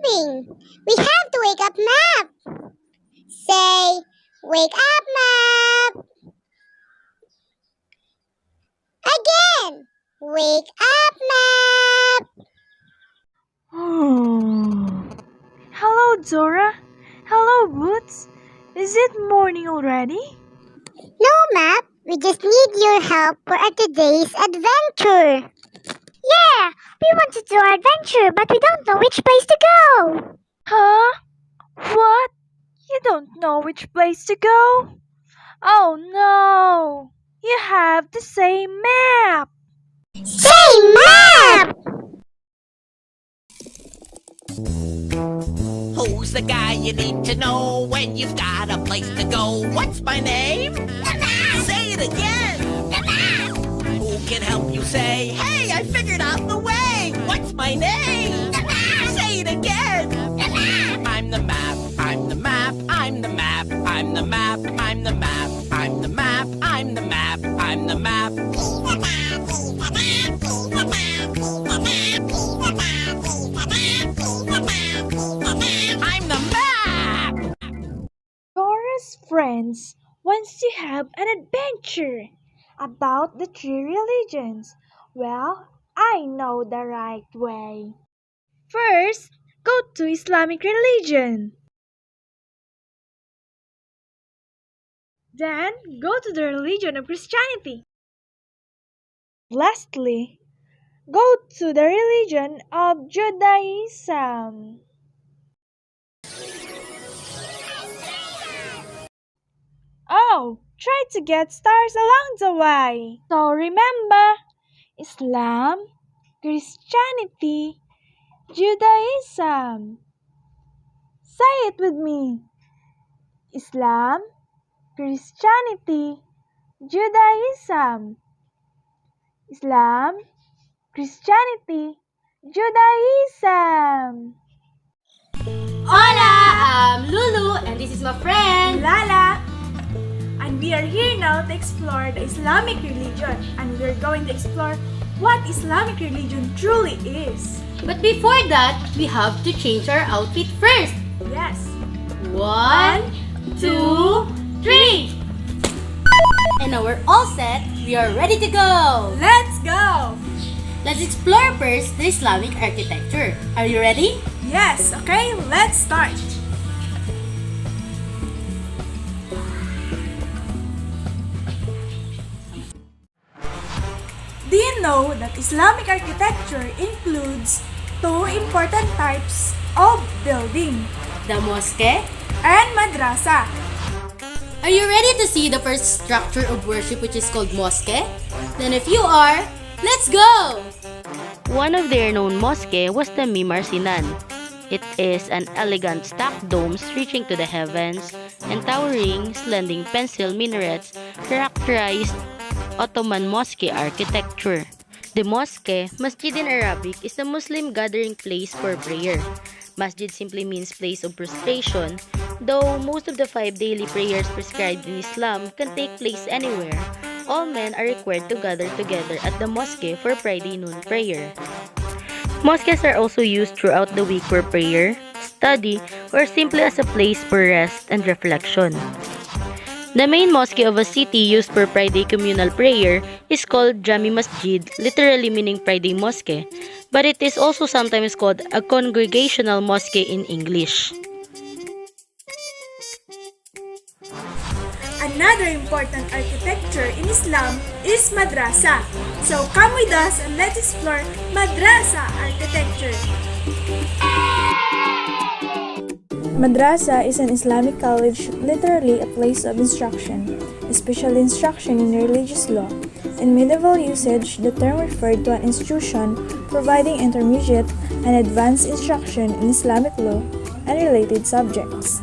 sleeping. We have to wake up Map. Say, wake up Map. Again, wake up Map. Hello, Dora. Hello, Boots. Is it morning already? No Map, we just need your help for today's adventure. Yeah, we want to do our adventure, but we don't know which place to go. Huh? What? You don't know which place to go? Oh no! You have the same map! Say Map! Who's the guy you need to know when you've got a place to go? What's my name? Say it again! Who can help you say, hey, I figured out the way? What's my name? Say it again! I'm the map, I'm the map, I'm the map, I'm the map, I'm the map, I'm the map, I'm the map, I'm the map. I'm the map! Dora's friends wants to have an adventure about the three religions. Well, I know the right way. First, go to Islamic religion. Then, go to the religion of Christianity. Lastly, go to the religion of Judaism. Oh, try to get stars along the way. So remember, Islam, Christianity, Judaism. Say it with me. Islam, Christianity, Judaism. Islam, Christianity, Judaism. Hola, I'm Lulu and this is my friend. Lala. And we are here now to explore the Islamic religion, and we're going to explore what Islamic religion truly is. But before that, we have to change our outfit first. Yes. 1, 2, 3. And now we're all set. We are ready to go. Let's go! Let's explore first the Islamic architecture. Are you ready? Yes, okay, let's start. Do you know that Islamic architecture includes two important types of building, The mosque. and madrasa? Are you ready to see the first structure of worship, which is called mosque? Then if you are, let's go! One of their known mosque was the Mimar Sinan. It is an elegant stacked domes reaching to the heavens and towering, slanting pencil minarets characterized Ottoman mosque architecture. The mosque, masjid in Arabic, is the Muslim gathering place for prayer. Masjid simply means place of prostration, though most of the 5 daily prayers prescribed in Islam can take place anywhere. All men are required to gather together at the mosque for Friday noon prayer. Mosques are also used throughout the week for prayer, study, or simply as a place for rest and reflection. The main mosque of a city used for Friday communal prayer is called Jami Masjid, literally meaning Friday mosque, but it is also sometimes called a congregational mosque in English. Another important architecture in Islam is madrasa. So come with us and let's explore madrasa architecture. Madrasa is an Islamic college, literally a place of instruction, especially instruction in religious law. In medieval usage, the term referred to an institution providing intermediate and advanced instruction in Islamic law and related subjects.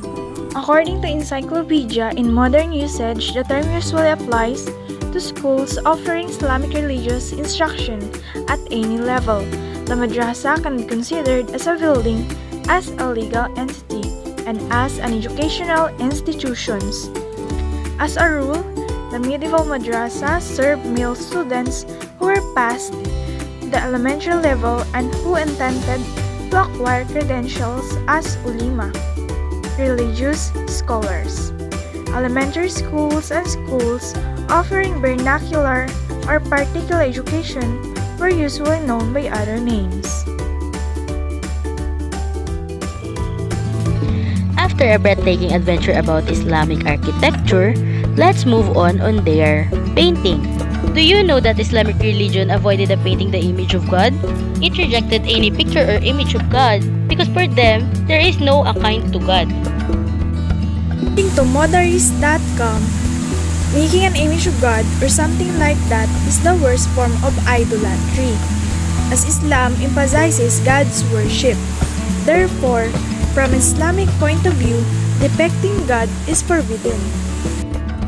According to Encyclopedia, in modern usage, the term usually applies to schools offering Islamic religious instruction at any level. The madrasa can be considered as a building, as a legal entity, and as an educational institution. As a rule, the medieval madrasa served male students who were past the elementary level and who intended to acquire credentials as ulima, religious scholars. Elementary schools and schools offering vernacular or particular education were usually known by other names. After a breathtaking adventure about Islamic architecture, let's move on their painting. Do you know that Islamic religion avoided painting the image of God? It rejected any picture or image of God because for them, there is no akin to God. According to Modarist.com, making an image of God or something like that is the worst form of idolatry, as Islam emphasizes God's worship. Therefore, from Islamic point of view, depicting God is forbidden.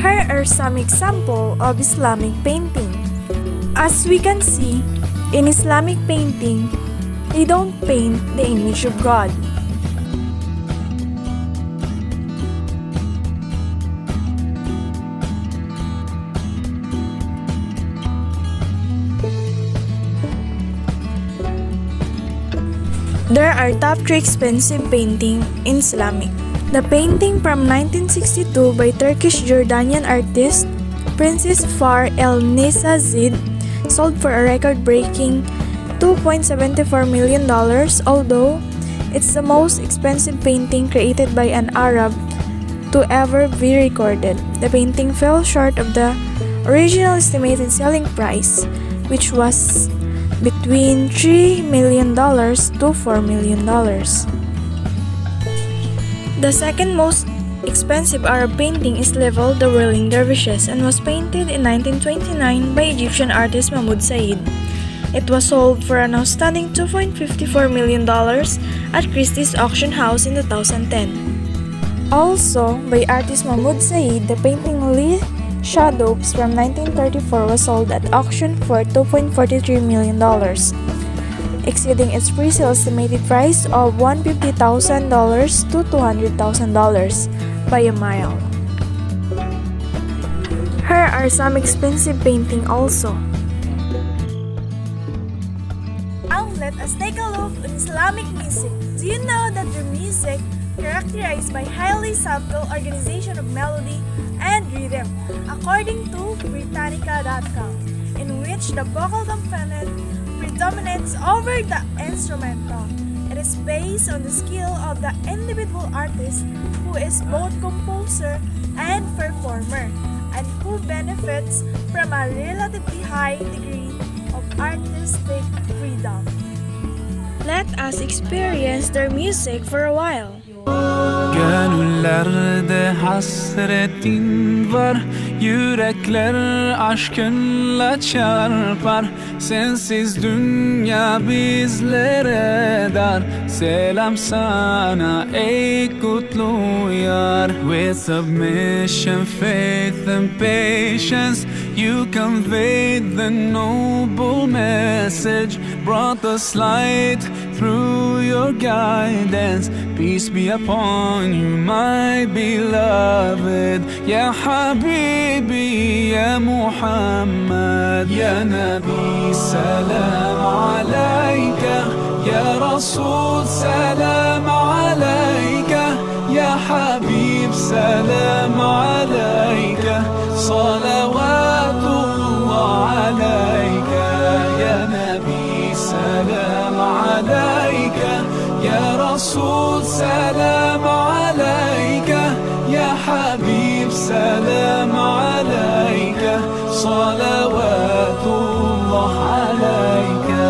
Here are some examples of Islamic painting. As we can see, in Islamic painting, they don't paint the image of God. There are top 3 expensive paintings in Islamic. The painting from 1962 by Turkish Jordanian artist Princess Far El Nisazid sold for a record-breaking $2.74 million, although it's the most expensive painting created by an Arab to ever be recorded. The painting fell short of the original estimated selling price, which was between $3 million to $4 million. The second most expensive Arab painting is labeled The Whirling Dervishes and was painted in 1929 by Egyptian artist Mahmoud Said. It was sold for an outstanding $2.54 million at Christie's auction house in 2010. Also, by artist Mahmoud Said, the painting Lee Shadows from 1934 was sold at auction for $2.43 million, exceeding its pre-sale estimated price of $150,000 to $200,000 by a mile. Here are some expensive paintings also. Now let us take a look at Islamic music. Do you know that the music characterized by highly subtle organization of melody and rhythm, according to Britannica.com, in which the vocal component predominates over the instrumental. It is based on the skill of the individual artist, who is both composer and performer, and who benefits from a relatively high degree of artistic freedom. Let us experience their music for a while. Gönüllerde hasretin var, yürekler aşkınla çarpar. Sensiz dünya bizlere dar. Selam sana ey kutlu yar. With submission, faith and patience, you conveyed the noble message, brought us light through your guidance. Peace be upon you, my beloved. Ya Habibi, Ya Muhammad, Ya Nabi, salam alayka. Ya Rasul, salam alayka. Ya Habib, salam alayka. Salawatullah alayka. Ya Nabi, salam alayka. Ya Rasul, salam alayka. Ya Habib, salam alayka. Salawatullah alayka.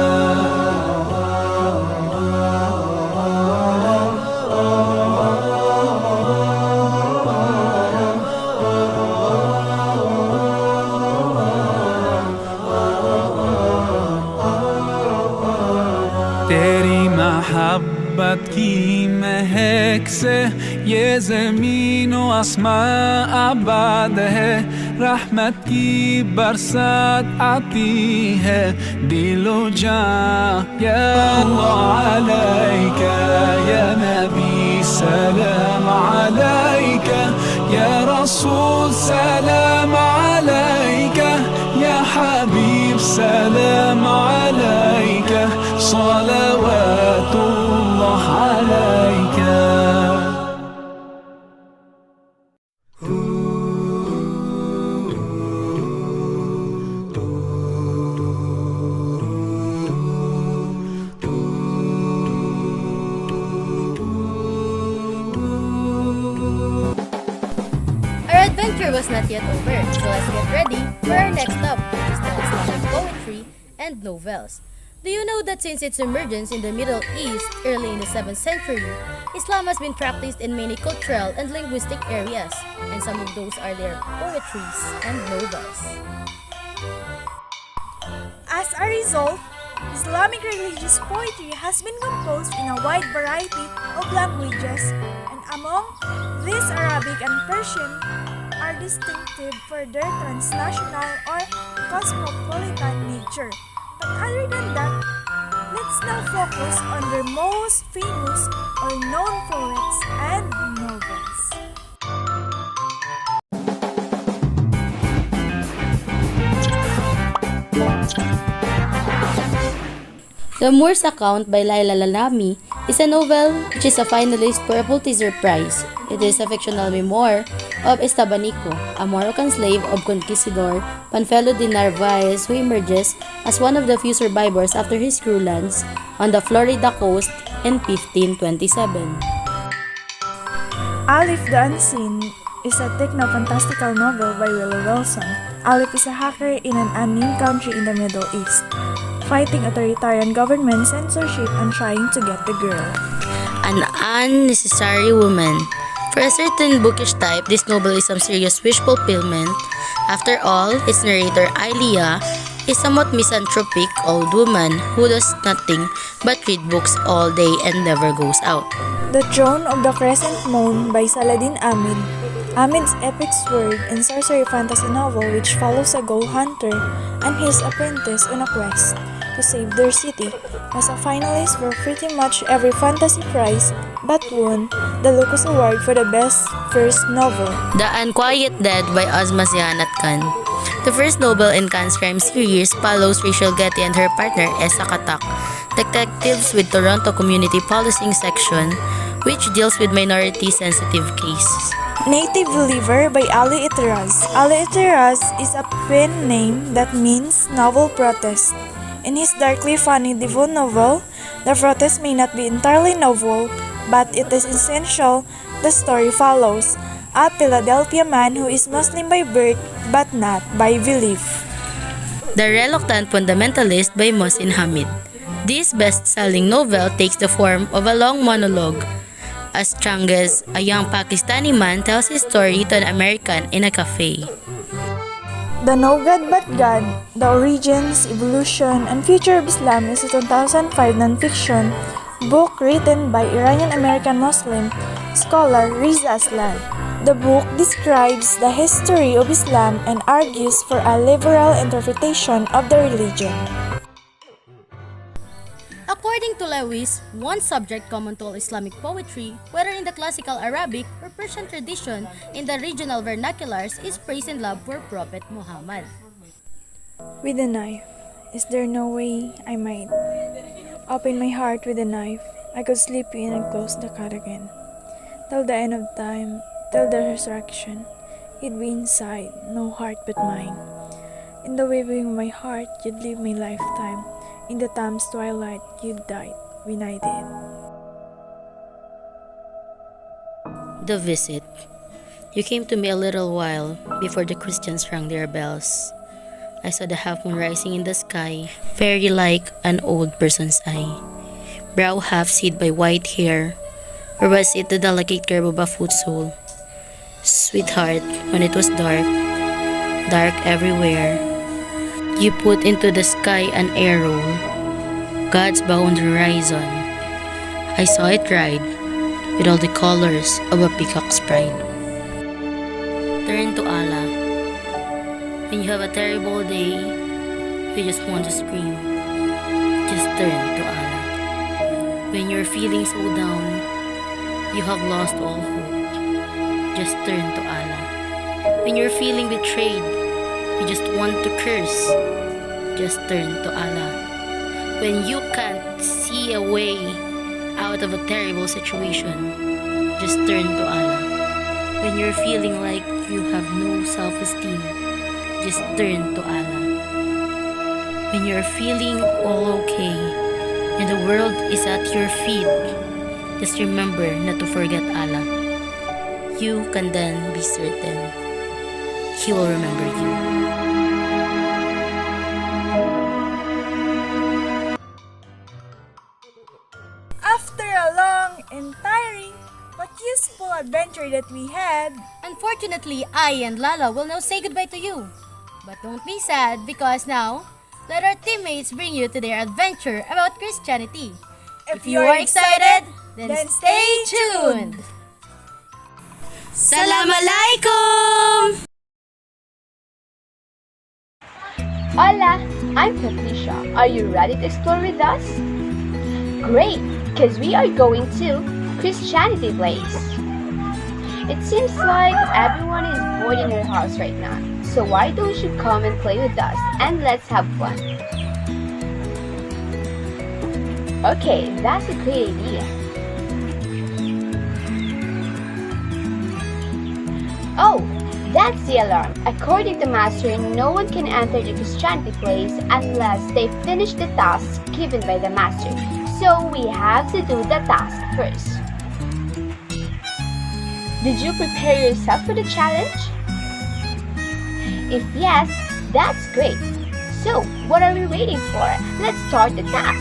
तेरी मोहब्बत की महक से ये ज़मीन व आसमां आबाद है. रहमत की बरसात आती है दिलो जां. या अल्लाह अलैका या नबी सलाम अलैका. या रसूल सलाम अलैका. या हबीब सलाम अलैका. صلوات adventure was not yet over, so let's get ready for our next stop, which is the Islamic poetry and novels. Do you know that since its emergence in the Middle East early in the 7th century, Islam has been practiced in many cultural and linguistic areas, and some of those are their poetries and novels. As a result, Islamic religious poetry has been composed in a wide variety of languages, and among these Arabic and Persian are distinctive for their transnational or cosmopolitan nature. But other than that, let's now focus on their most famous or known poets and novels. The Moor's Account by Laila Lalami is a novel which is a finalist for a Pulitzer Prize. It is a fictional memoir of Estabanico, a Moroccan slave of Conquistador Panfilo de Narvaez who emerges as one of the few survivors after his crew lands on the Florida coast in 1527. Alif the Unseen is a techno-fantastical novel by Willow Wilson. Alif is a hacker in an unnamed country in the Middle East, fighting authoritarian government censorship and trying to get the girl. An unnecessary woman. For a certain bookish type, this novel is some serious wish fulfillment. After all, its narrator, Ilea, is a somewhat misanthropic old woman who does nothing but read books all day and never goes out. The Throne of the Crescent Moon by Saladin Ahmed. Ahmed's epic sword and sorcery fantasy novel which follows a gold hunter and his apprentice on a quest to save their city, was a finalist for pretty much every fantasy prize but won the Lucas Award for the best first novel. The Unquiet Dead by Ozma Sihanat Khan. The first novel in Khan's crime series follows Rachel Getty and her partner Essa Katak, detectives with Toronto Community Policing Section, which deals with minority-sensitive cases. Native Believer by Ali Itiraz. Ali Itiraz is a pen name that means novel protest. In his darkly funny devil novel, the protest may not be entirely novel, but it is essential. The story follows a Philadelphia man who is Muslim by birth but not by belief. The Reluctant Fundamentalist by Mohsin Hamid. This best-selling novel takes the form of a long monologue. As Changes, a young Pakistani man tells his story to an American in a cafe. The No God But God, The Origins, Evolution, and Future of Islam is a 2005 nonfiction book written by Iranian-American Muslim scholar Riza Aslan. The book describes the history of Islam and argues for a liberal interpretation of the religion. According to Lewis, one subject common to all Islamic poetry, whether in the classical Arabic or Persian tradition, in the regional vernaculars, is praise and love for Prophet Muhammad. With a knife, is there no way I might open my heart with a knife? I could slip you in and close the cut again. Till the end of time, till the resurrection, you'd be inside, no heart but mine. In the weaving of my heart, you'd live my lifetime. In the time's twilight, you died when I did. The Visit. You came to me a little while before the Christians rang their bells. I saw the half moon rising in the sky, very like an old person's eye. Brow half hid by white hair, or was it the delicate curve of a foot sole? Sweetheart, when it was dark, dark everywhere, you put into the sky an arrow, God's bow on the horizon. I saw it ride, with all the colors of a peacock's pride. Turn to Allah. When you have a terrible day, you just want to scream. Just turn to Allah. When you're feeling so down, you have lost all hope. Just turn to Allah. When you're feeling betrayed, you just want to curse. Just turn to Allah. When you can't see a way out of a terrible situation, just turn to Allah. When you're feeling like you have no self-esteem, just turn to Allah. When you're feeling all okay and the world is at your feet, just remember not to forget Allah. You can then be certain he will remember you. After a long and tiring but useful adventure that we had, Unfortunately, I and Lala will now say goodbye to you. But don't be sad because now, let our teammates bring you to their adventure about Christianity. If you are excited, then stay tuned! Salam alaikum! Hola, I'm Patricia. Are you ready to explore with us? Great, because we are going to Christianity Place. It seems like everyone is bored in their house right now. So why don't you come and play with us and let's have fun? Okay, that's a great idea. Oh, that's the alarm. According to Master, no one can enter the Christianity Place unless they finish the task given by the Master. So we have to do the task first. Did you prepare yourself for the challenge? If yes, that's great. So, what are we waiting for? Let's start the task.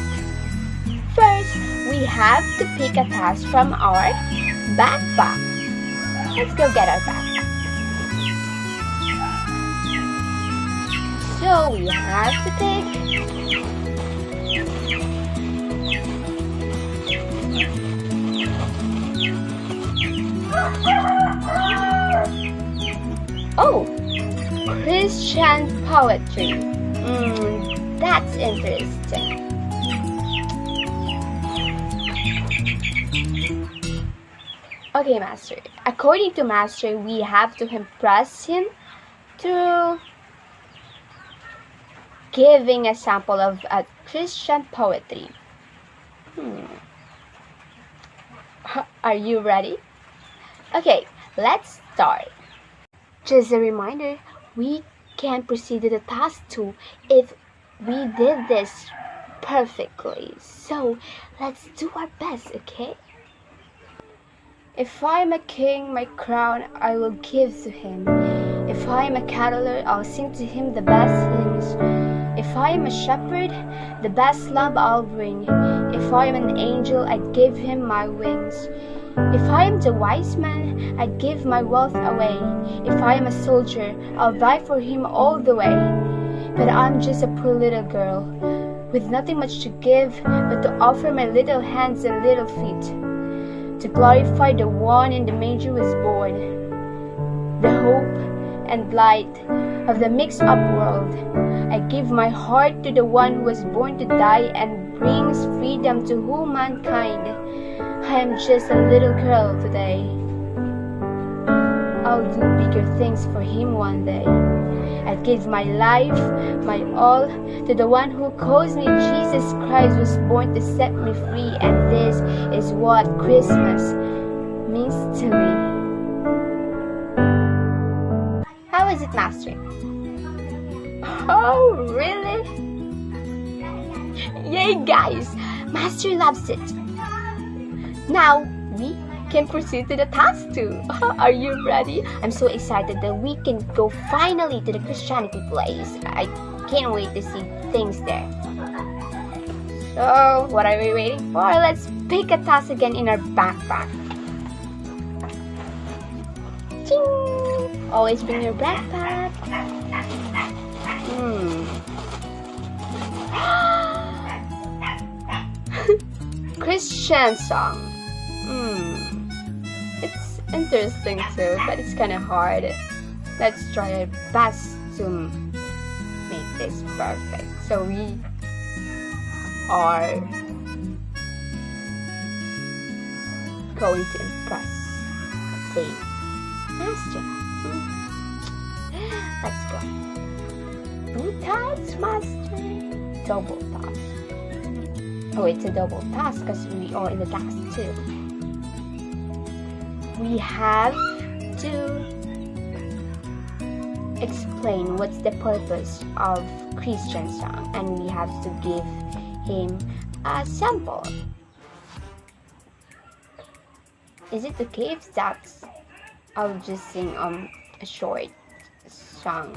First, we have to pick a task from our backpack. Let's go get our backpack. So, we have to pick oh, Christian poetry. That's interesting. Okay, Master. According to Master, we have to impress him through giving a sample of a Christian poetry. Are you ready? Okay, let's start. Just a reminder, we can proceed to the task 2 if we did this perfectly. So, let's do our best, okay? If I am a king, my crown I will give to him. If I am a caroler, I'll sing to him the best hymns. If I am a shepherd, the best lamb I'll bring. If I am an angel, I'd give him my wings. If I am the wise man, I'd give my wealth away. If I am a soldier, I'll die for him all the way. But I'm just a poor little girl, with nothing much to give but to offer my little hands and little feet, to glorify the one in the manger was born, the hope and light of the mixed-up world. I give my heart to the one who was born to die and brings freedom to whole mankind. I am just a little girl today. I'll do bigger things for him one day. I give my life, my all, to the one who calls me Jesus Christ was born to set me free, and this is what Christmas means to me. How is it, Master? Oh, really? Yay, guys! Master loves it. Now, we can proceed to the task 2. Are you ready? I'm so excited that we can go finally to the Christianity Place. I can't wait to see things there. So, what are we waiting for? Let's pick a task again in our backpack. Ching! Always bring your backpack. Christian song. It's interesting too, but it's kind of hard. Let's try our best to make this perfect. So we are going to impress the master. Let's go. 2 times, master. Double task. Oh, it's a double task because we are in the task 2. We have to explain what's the purpose of Christian song, and we have to give him a sample. Is it okay if that's I'll just sing a short song.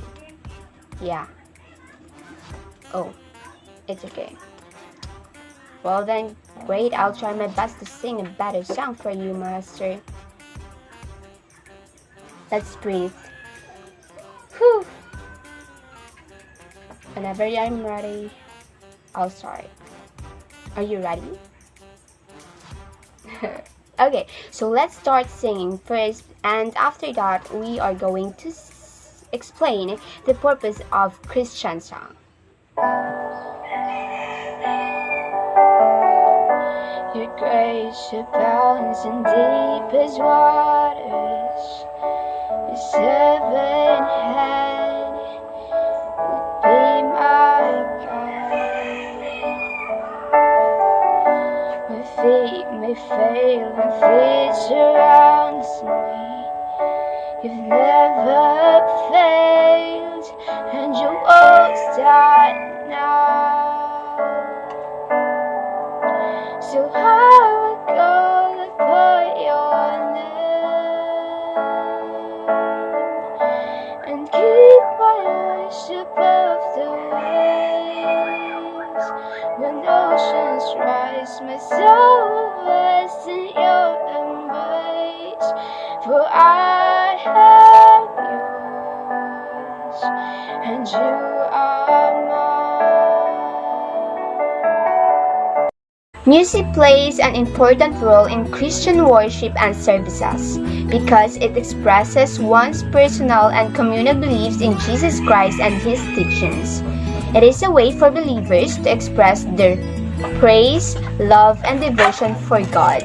Yeah. Oh, it's okay. Well then, great. I'll try my best to sing a better song for you, Master. Let's breathe. Whew. Whenever I'm ready, I'll start. Are you ready? Okay, so let's start singing first, and after that, we are going to explain the purpose of Christian song. Your grace abounds in deepest waters. Your seven hand would be my guide. My feet may fail and fear surrounds me. You've never failed, and you won't start now. So I will call upon your name and keep my eyes above the waves. When oceans rise, my soul will rest in your embrace. For I am yours, and you are mine. Music plays an important role in Christian worship and services because it expresses one's personal and communal beliefs in Jesus Christ and His teachings. It is a way for believers to express their praise, love, and devotion for God.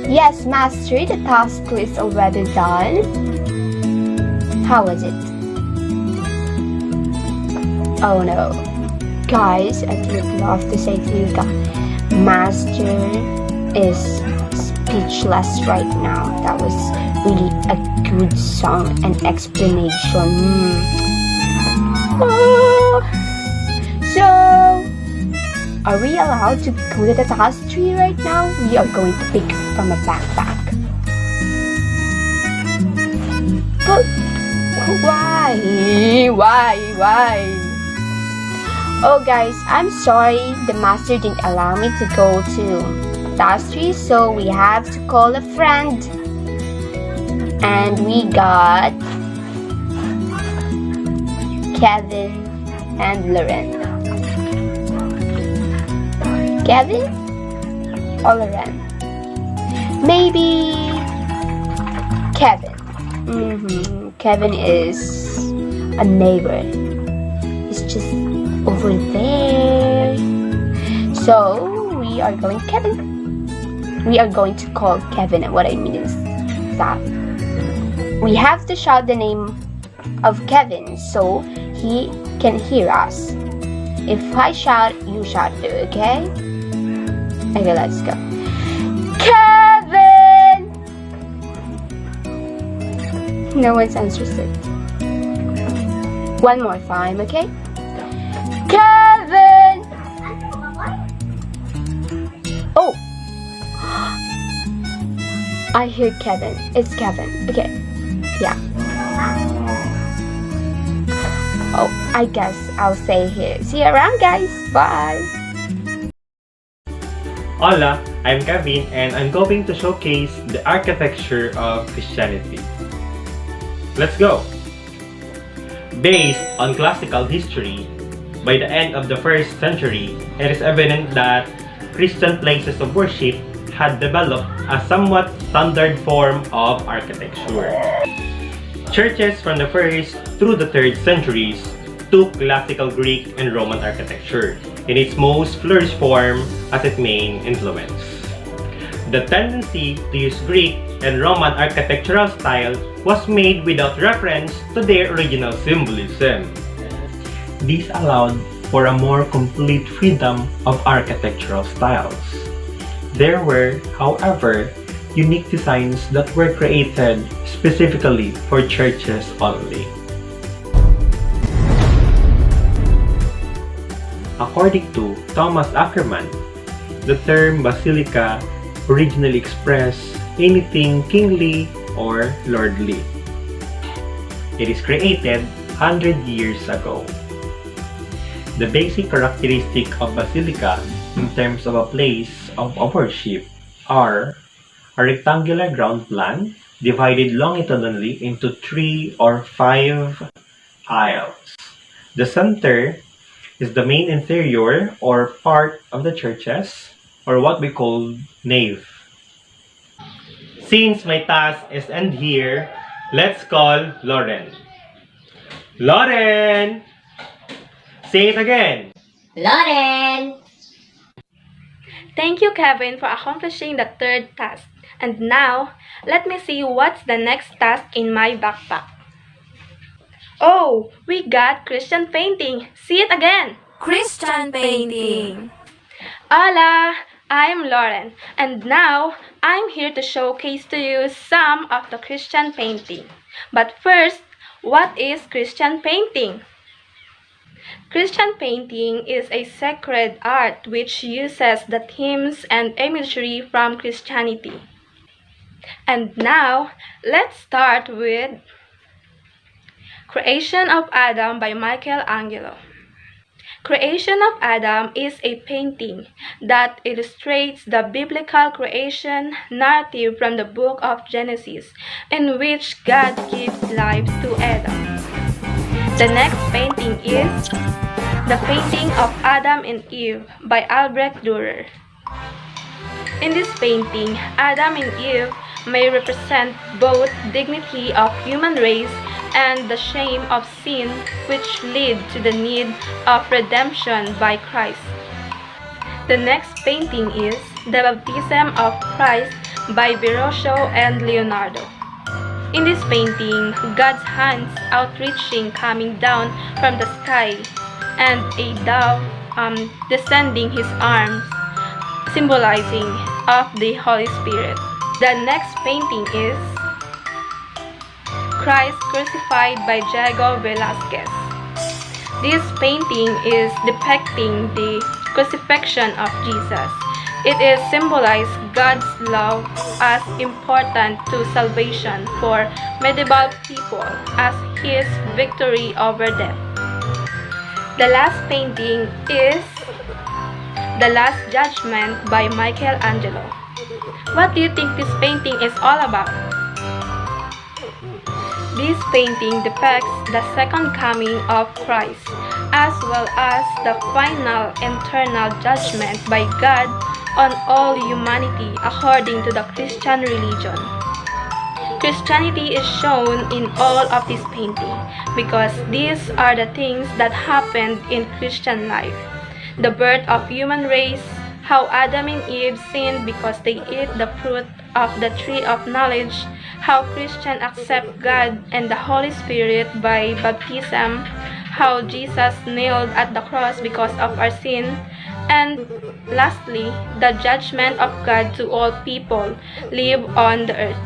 Yes, Master, the task is already done. How was it? Oh no. Guys, I would love to say to you that Master is speechless right now. That was really a good song and explanation. Oh. So, are we allowed to go to the task tree right now? We are going to pick from a backpack. But why? Oh guys, I'm sorry the master didn't allow me to go to task tree, so we have to call a friend. And we got Kevin and Loren. Kevin or Loren? Maybe Kevin. Kevin is a neighbor. He's just over there. So we are going to call Kevin. What I mean is that we have to shout the name of Kevin so he can hear us. If I shout, you shout too, okay? Okay, let's go. Kevin! No one's answered. One more time, okay? Kevin! Oh! I hear Kevin. It's Kevin. Okay. Yeah. Oh, I guess I'll stay here. See you around, guys. Bye. Hola, I'm Kevin and I'm going to showcase the architecture of Christianity. Let's go! Based on classical history, by the end of the 1st century, it is evident that Christian places of worship had developed a somewhat standard form of architecture. Churches from the 1st through the 3rd centuries took classical Greek and Roman architecture in its most flourished form as its main influence. The tendency to use Greek and Roman architectural style was made without reference to their original symbolism. This allowed for a more complete freedom of architectural styles. There were, however, unique designs that were created specifically for churches only. According to Thomas Ackerman, the term basilica originally expressed anything kingly or lordly. It is created 100 years ago. The basic characteristic of basilica in terms of a place of worship are a rectangular ground plan divided longitudinally into 3 or 5 aisles. The center is the main interior or part of the churches, or what we call nave. Since my task is end here, let's call Lauren. Lauren! Say it again. Lauren! Thank you, Kevin, for accomplishing the third task. And now, let me see what's the next task in my backpack. Oh, we got Christian painting. See it again. Christian painting. Hola, I'm Lauren, and now I'm here to showcase to you some of the Christian painting. But first, what is Christian painting? Christian painting is a sacred art which uses the themes and imagery from Christianity. And now, let's start with Creation of Adam by Michelangelo. Creation of Adam is a painting that illustrates the biblical creation narrative from the book of Genesis, in which God gives life to Adam. The next painting is The Painting of Adam and Eve by Albrecht Dürer. In this painting, Adam and Eve may represent both dignity of human race and the shame of sin, which lead to the need of redemption by Christ. The next painting is The Baptism of Christ by Verrocchio and Leonardo. In this painting, God's hands outreaching coming down from the sky and a dove descending his arms, symbolizing of the Holy Spirit. The next painting is Christ Crucified by Diego Velázquez. This painting is depicting the crucifixion of Jesus. It is symbolized God's love as important to salvation for medieval people as his victory over death. The last painting is The Last Judgment by Michelangelo. What do you think this painting is all about? This painting depicts the second coming of Christ, as well as the final eternal judgment by God on all humanity according to the Christian religion. Christianity is shown in all of this painting because these are the things that happened in Christian life. The birth of human race, how Adam and Eve sinned because they ate the fruit of the tree of knowledge, how Christians accept God and the Holy Spirit by baptism, how Jesus nailed at the cross because of our sin, and lastly, the judgment of God to all people live on the earth.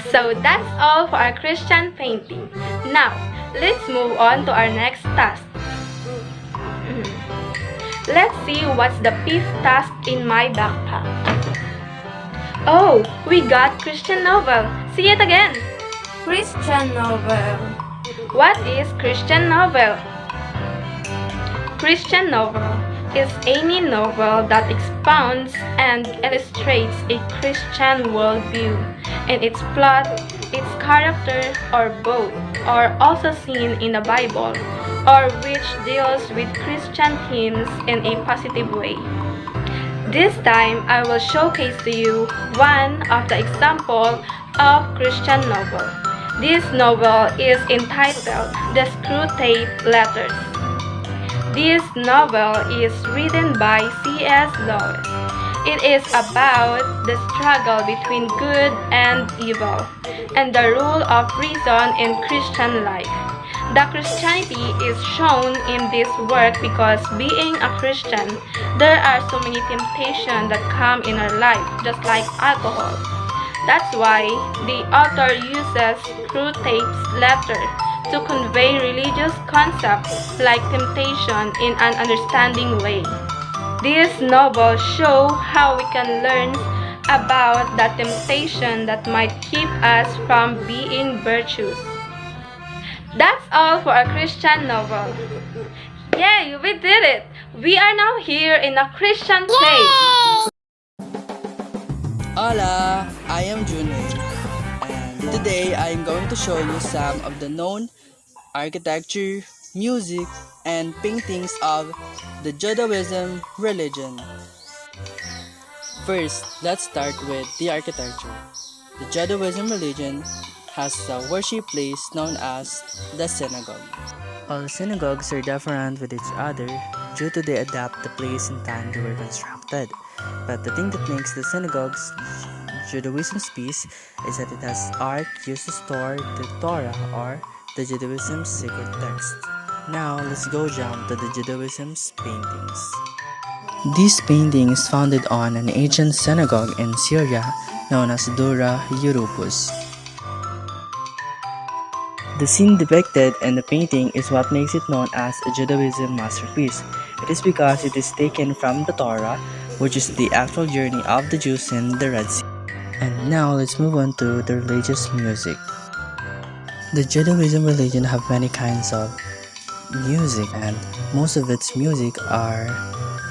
So that's all for our Christian painting. Now, let's move on to our next task. Let's see what's the fifth task in my backpack. Oh, we got Christian novel. See it again. Christian novel. What is Christian novel? Christian novel is any novel that expounds and illustrates a Christian worldview, and its plot, its character, or both, are also seen in the Bible, or which deals with Christian themes in a positive way. This time, I will showcase to you one of the examples of Christian novel. This novel is entitled The Screwtape Letters. This novel is written by C.S. Lewis. It is about the struggle between good and evil, and the rule of reason in Christian life. The Christianity is shown in this work because being a Christian, there are so many temptations that come in our life, just like alcohol. That's why the author uses Screwtape's letter to convey religious concepts like temptation in an understanding way. This novel shows how we can learn about the temptation that might keep us from being virtuous. That's all for a Christian novel. Yay, we did it! We are now here in a Christian faith. Hola, I am Junwei, and today I am going to show you some of the known architecture, music, and paintings of the Judaism religion. First, let's start with the architecture. The Judaism religion has a worship place known as the synagogue. All synagogues are different with each other due to they adapt the place and time they were constructed. But the thing that makes the synagogues Judaism piece is that it has ark used to store the Torah or the Judaism's sacred text. Now let's go jump to the Judaism's paintings. These paintings founded on an ancient synagogue in Syria known as Dura Europus. The scene depicted in the painting is what makes it known as a Judaism masterpiece. It is because it is taken from the Torah, which is the actual journey of the Jews in the Red Sea. And now let's move on to the religious music. The Judaism religion have many kinds of music, and most of its music are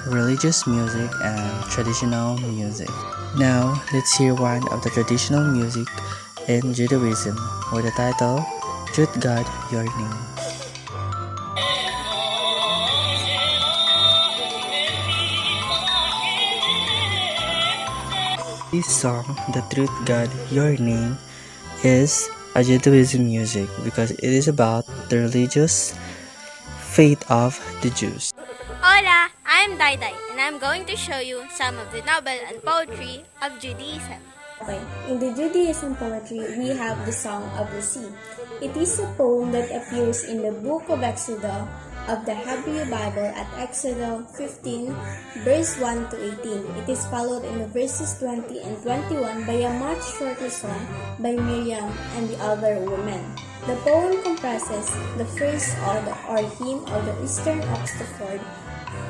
religious music and traditional music. Now let's hear one of the traditional music in Judaism with the title Truth God Your Name. This song, The Truth God Your Name, is a Judaism music because it is about the religious faith of the Jews. Hola, I'm Daidai, and I'm going to show you some of the novel and poetry of Judaism. Okay. In the Judaism poetry, we have the Song of the Sea. It is a poem that appears in the book of Exodus of the Hebrew Bible at Exodus 15, verse 1 to 18. It is followed in the verses 20 and 21 by a much shorter song by Miriam and the other women. The poem comprises the first ode or hymn of the eastern Oxford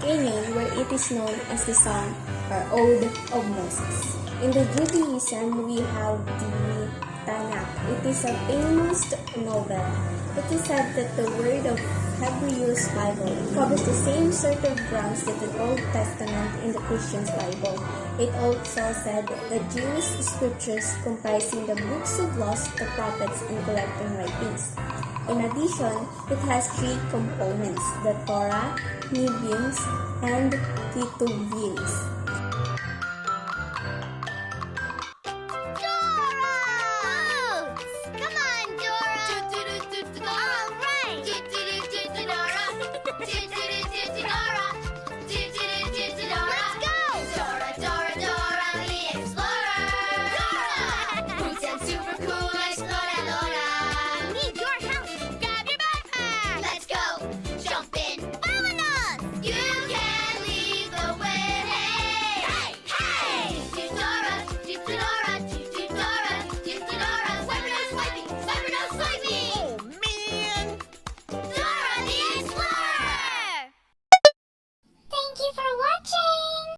Canyon, where it is known as the Song or Ode of Moses. In the Judaism, we have the Tanakh. It is a famous novel. It is said that the word of Hebrew's Bible covers the same sort of grounds that the Old Testament in the Christian's Bible. It also said that Jewish scriptures comprising the books of laws, the prophets, and collecting writings. In addition, it has three components: the Torah, Nevi'im, and Ketuvim.